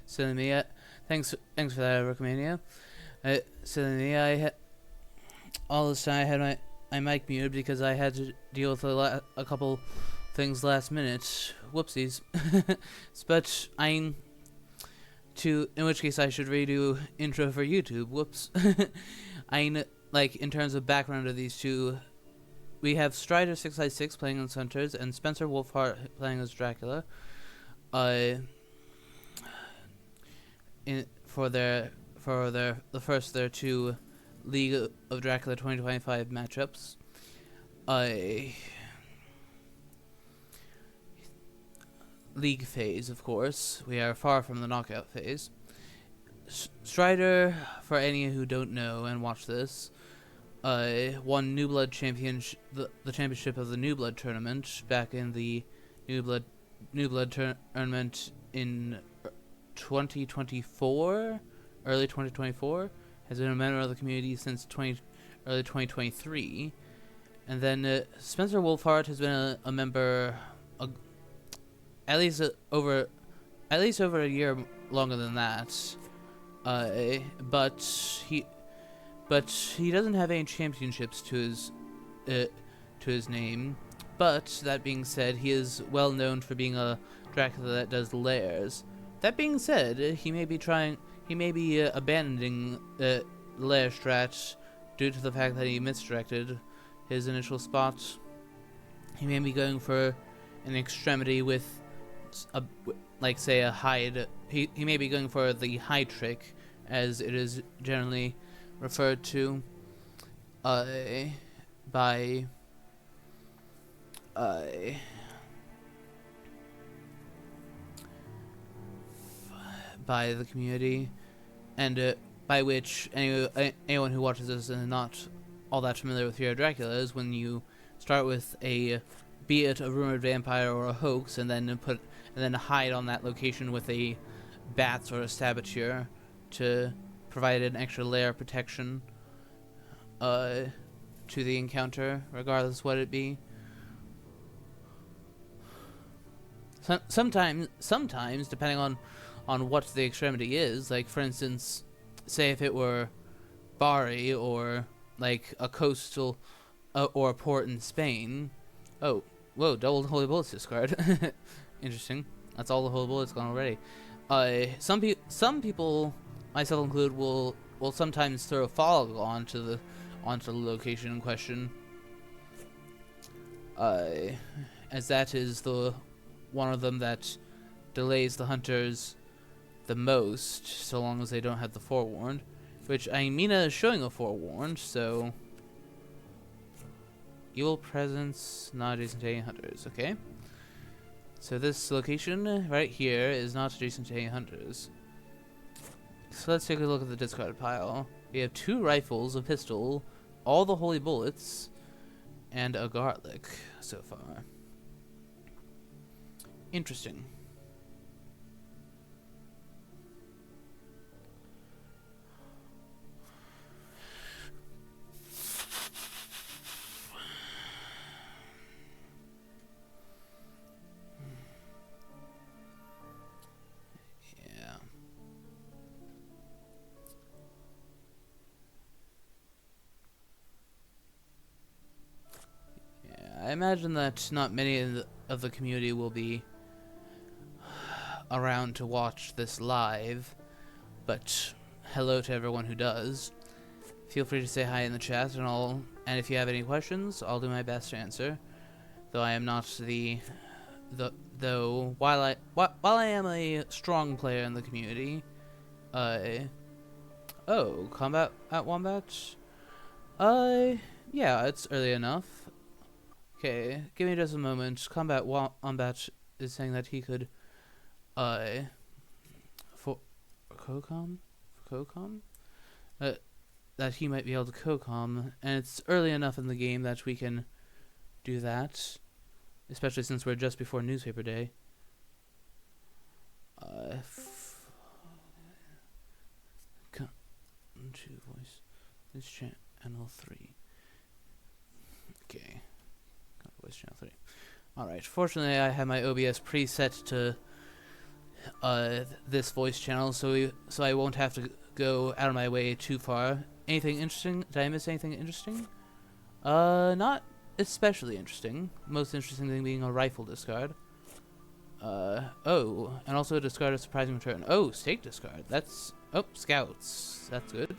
Silly me. Thanks for that, Rockmania. Silly me. All this time I had my mic muted because I had to deal with a couple things last minute. Whoopsies. But in which case I should redo intro for YouTube. Whoops. In terms of background of these two, we have Strider656 playing as Hunters and Spencer Wolfhart playing as Dracula. For their first of their two League of Dracula 2025 matchups. League phase, of course. We are far from the knockout phase. Strider, for any who don't know and watch this, won New Blood championship, the championship of the New Blood tournament back in the New Blood tournament in 2024, early 2024. Has been a member of the community since early 2023, and then Spencer Wolfhart has been a member at least over a year longer than that. But he doesn't have any championships to his name. But that being said, he is well known for being a Dracula that does lairs. That being said, he may be abandoning lair strat due to the fact that he misdirected his initial spot. He may be going for an extremity with say a hide. He may be going for the hide trick, as it is generally referred to by the community, and by which anyone who watches this and is not all that familiar with Fear of Dracula is when you start with be it a rumored vampire or a hoax, and then hide on that location with a bats or a saboteur to provide an extra layer of protection to the encounter, regardless what it be. Sometimes depending on what the extremity is, like for instance, say if it were Bari or like a coastal or a port in Spain. Oh, whoa! Double holy bullets discard. Interesting. That's all the holy bullets gone already. Some people, myself included, will sometimes throw a fog onto the location in question. As that is the one of them that delays the hunters the most, so long as they don't have the forewarned. Which Mina is showing a forewarned, so evil presence not adjacent to any hunters. Okay. So this location right here is not adjacent to any hunters. So let's take a look at the discarded pile. We have 2 rifles, a pistol, all the holy bullets, and a garlic so far. Interesting. I imagine that not many of the community will be around to watch this live, but hello to everyone who does. Feel free to say hi in the chat, and if you have any questions, I'll do my best to answer. Though I am not while I am a strong player in the community, combat at Wombat. Yeah, it's early enough. Okay, give me just a moment. Combat Wombat is saying that he could, for COCOM? That he might be able to COCOM, and it's early enough in the game that we can do that, especially since we're just before newspaper day. Come to voice this channel 3. Okay. Voice channel 3. Alright, fortunately I have my OBS preset this voice channel, so I won't have to go out of my way too far. Anything interesting? Did I miss anything interesting? Not especially interesting. Most interesting thing being a rifle discard. Oh, and also discard a surprising return. Oh, stake discard. That's... Oh, scouts. That's good.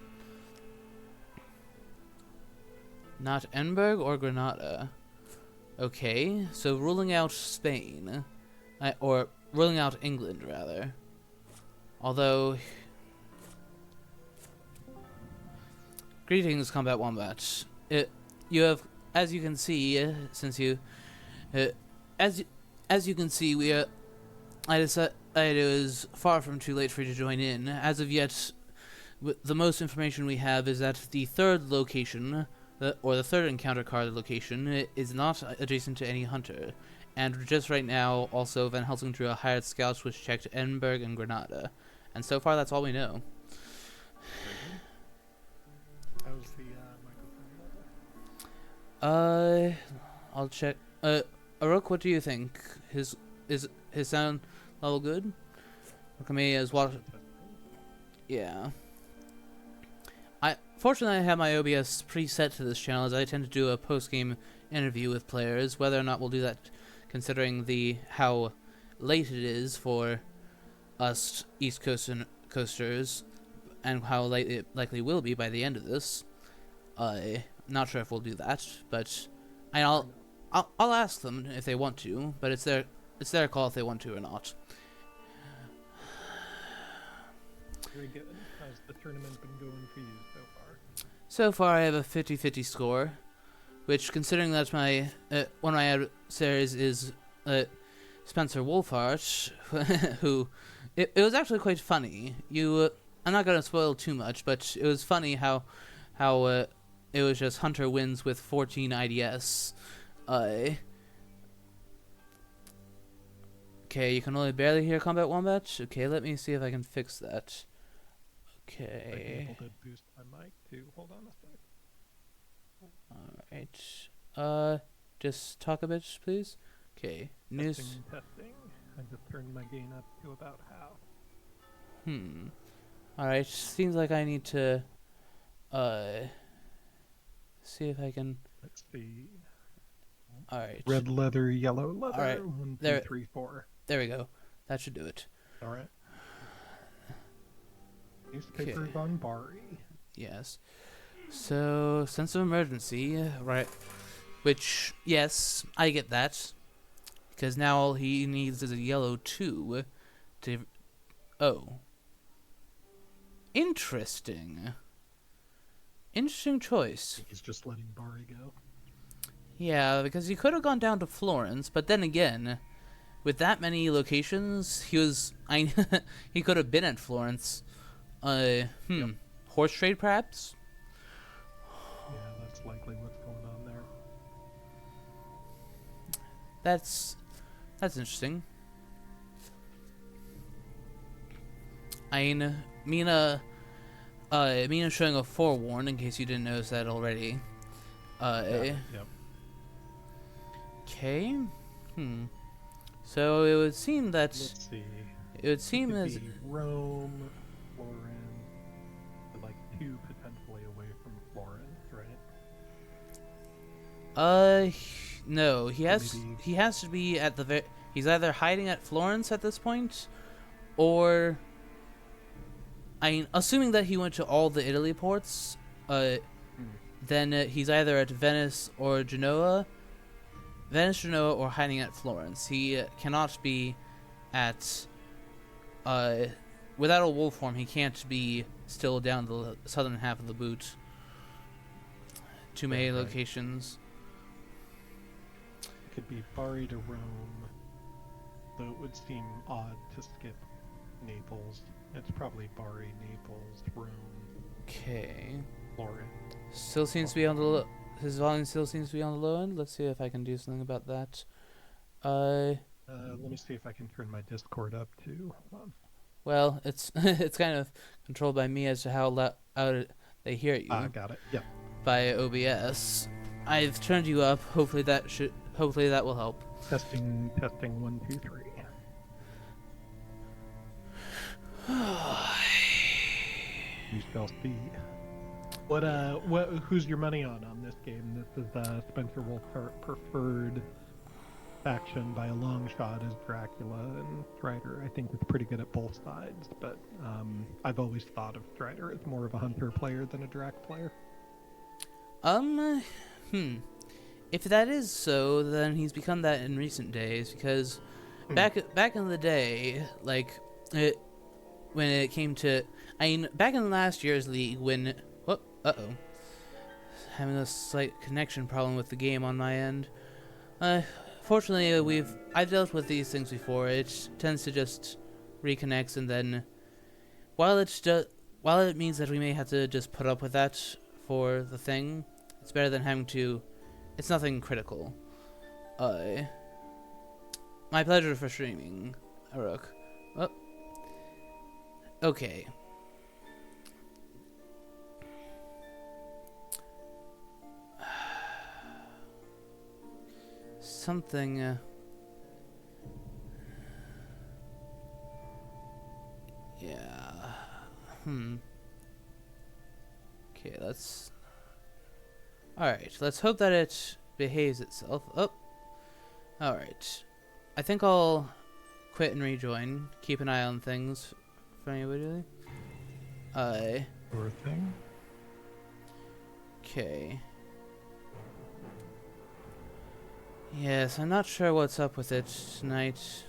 Not Edinburgh or Granada. Okay, so ruling out Spain. Or ruling out England, rather. Although... Greetings, Combat Wombat. You have... As you can see, since you... As you can see, I decided it was far from too late for you to join in. As of yet, the most information we have is that the third location, or the third encounter card location, is not adjacent to any hunter. And just right now, also, Van Helsing drew a hired scouts which checked Edinburgh and Granada. And so far, that's all we know. How's the microphone? I'll check. Aruk, what do you think? Is his sound level good? Look at me as what? Yeah. Fortunately, I have my OBS preset to this channel, as I tend to do a post-game interview with players. Whether or not we'll do that, considering how late it is for us East Coasters, and how late it likely will be by the end of this. Not sure if we'll do that, but I'll ask them if they want to, but it's their call if they want to or not. Very good. How's the tournament been going for you so far? So far, I have a 50-50 score, which, considering that my one of my adversaries is Spencer Wolfhart, who it was actually quite funny. I'm not gonna spoil too much, but it was funny how it was just Hunter wins with 14 IDS. Okay, you can only barely hear Combat Wombat. Okay, let me see if I can fix that. Okay. I'm able to boost my mic too. Hold on a sec. Alright. Just talk a bit, please. Okay. News. Testing. I just turned my gain up to about half. Alright, seems like I need to see if I can... Let's see. Alright. Red leather, yellow leather. Alright. 1, 2, There, 3, 4. There we go. That should do it. Alright. Newspaper on Bari. Yes. So, sense of emergency, right? Which, yes, I get that. Because now all he needs is a yellow 2 to... Oh. Interesting. Interesting choice. He's just letting Bari go. Yeah, because he could have gone down to Florence, but then again, with that many locations, he could have been at Florence. Yep. Horse trade, perhaps? Yeah, that's likely what's going on there. That's interesting. Mina showing a forewarn in case you didn't notice that already. Yep. Okay. So it would seem that... Let's see. It would seem it could as... be Rome, Florence, but like 2 potentially away from Florence, right? No. He has to be at the he's either hiding at Florence at this point, or... assuming that he went to all the Italy ports, then he's either at Venice or Genoa. Venice, Genoa, or hiding at Florence. He cannot be at... without a wolf form, he can't be still down the southern half of the boot. Too many locations. It could be Bari to Rome, though it would seem odd to skip Naples. It's probably Bari, Naples, Rome. Okay. Florence. Still seems to be on the his volume still seems to be on the low end. Let's see if I can do something about that. Let me see if I can turn my Discord up too. Hold on. Well, it's it's kind of controlled by me as to how loud they hear you. Got it. Yep. By OBS. I've turned you up. Hopefully that will help. Testing 1, 2, 3. shall see. Who's your money on this game? This is Spencer Wolfhart preferred faction by a long shot is Dracula, and Strider I think is pretty good at both sides, but I've always thought of Strider as more of a hunter player than a Drac player. If that is so, then he's become that in recent days, because back in the day, like, when it came to, back in last year's league, when, having a slight connection problem with the game on my end. Fortunately, I've dealt with these things before. It tends to just reconnects, and then while it means that we may have to just put up with that for the thing, it's better than having to. It's nothing critical. My pleasure for streaming, Aruk. Oh. Okay. Something, yeah, okay, alright, let's hope that it behaves itself. Oh, alright, I think I'll quit and rejoin, keep an eye on things for anybody. Sure thing. Okay. Yes, I'm not sure what's up with it tonight.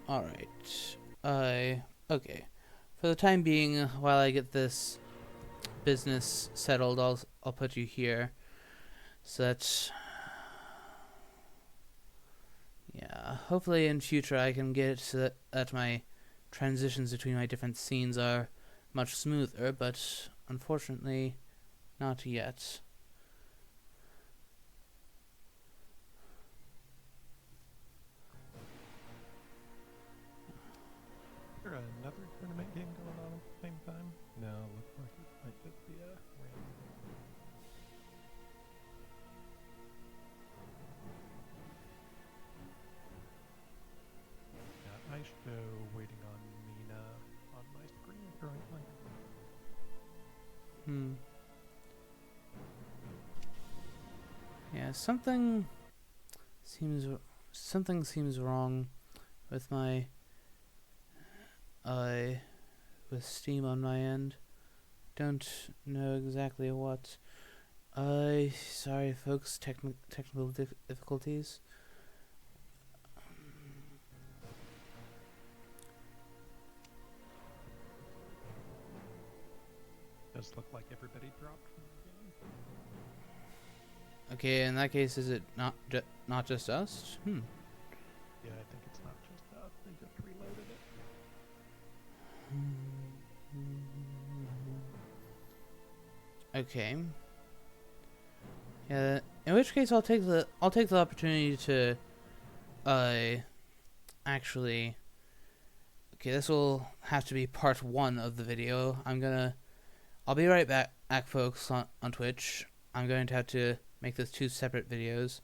Alright. Okay. For the time being, while I get this business settled, I'll put you here. So that, yeah, hopefully in future I can get it so that my transitions between my different scenes are much smoother, but unfortunately not yet. Is there another tournament game going on at the same time? No, looks like it might just be a random. Yeah, I show waiting on Nina on my screen currently. Yeah, something seems wrong with my with Steam on my end. Don't know exactly what. Sorry folks, technical difficulties. Does look like everybody dropped from the game. Okay, in that case, is it not just us? Yeah, I think it's not just us. They just reloaded it. Okay. Yeah. In which case, I'll take the opportunity to, actually. Okay, this will have to be part 1 of the video. I'll be right back, folks, on Twitch. I'm going to have to make this 2 separate videos.